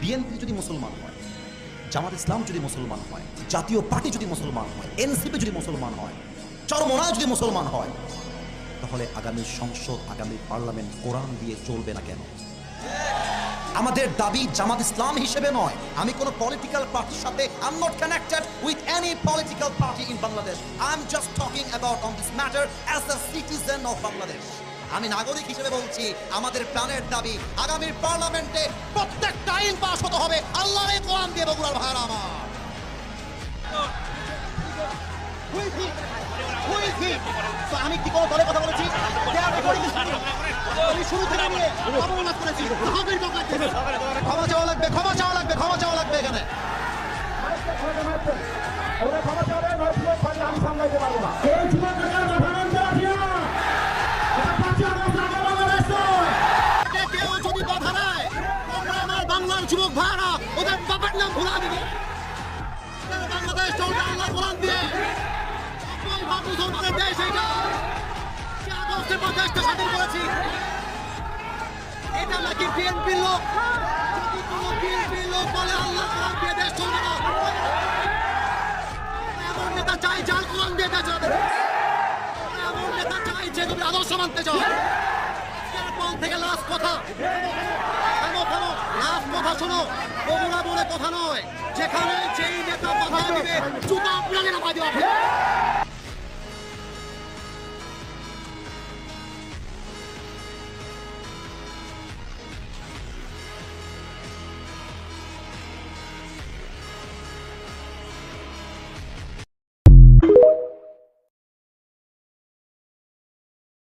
BNP যদি মুসলমান হয়, জামাত ইসলাম যদি মুসলমান হয়, জাতীয় পার্টি যদি মুসলমান হয়, এনসিপি যদি মুসলমান হয়, চরমোনাই যদি মুসলমান হয়, তাহলে আগামী সংসদ, আগামী পার্লামেন্ট কোরআন দিয়ে চলবে না কেন? আমাদের দাবি জামাত ইসলাম হিসেবে নয়, আমি কোন পলিটিক্যাল পার্টির সাথে I am not connected with any political party in Bangladesh. I am just talking about on this matter as a citizen of Bangladesh. আমি নাগরিক হিসেবে বলছি, আমাদের প্রাণের দাবি আগামীর পার্লামেন্টে প্রত্যেকটা আইন পাস হতে হবে আল্লাহর কোরআন দিয়ে। বগুড়ার ভাইরা আমার, আমি কি কোনো দলের কথা বলেছি? আমি শুরু থেকে নিয়ে অবমাননা করেছি। ক্ষমা চাওয়া লাগবে, ক্ষমা চাওয়া লাগবে, ক্ষমা চাওয়া লাগবে এখানে। কেউ যদি কথা দেয়, আমার বাংলার যুবক ভাইরা ওদের বাবার নাম ভুলা দিবে। বাংলাদেশ চলবে আল্লাহ কোরআন দিয়ে। মুসলমানের দেশ এটা, আগস্টের পর দেশটা স্বাধীন করেছি। এটা নাকি বিএনপির লোক? যদি কোনো বিএনপির লোক বলে আল্লাহ কোরআন দিয়ে দেশ চলবে না, এমন নেতা চাই যার কোরআন দিয়ে দেশ চলবে। এমন নেতা চাই যে তুমি আদর্শ মানতে চাও। এরপর থেকে লাস্ট কথা, লাস্ট কথা শোনো, বগুড়া বলে কথা নয়, যেখানে যেই নেতা কথা দিবে জুতা আপনাকে নামা দেওয়া হবে।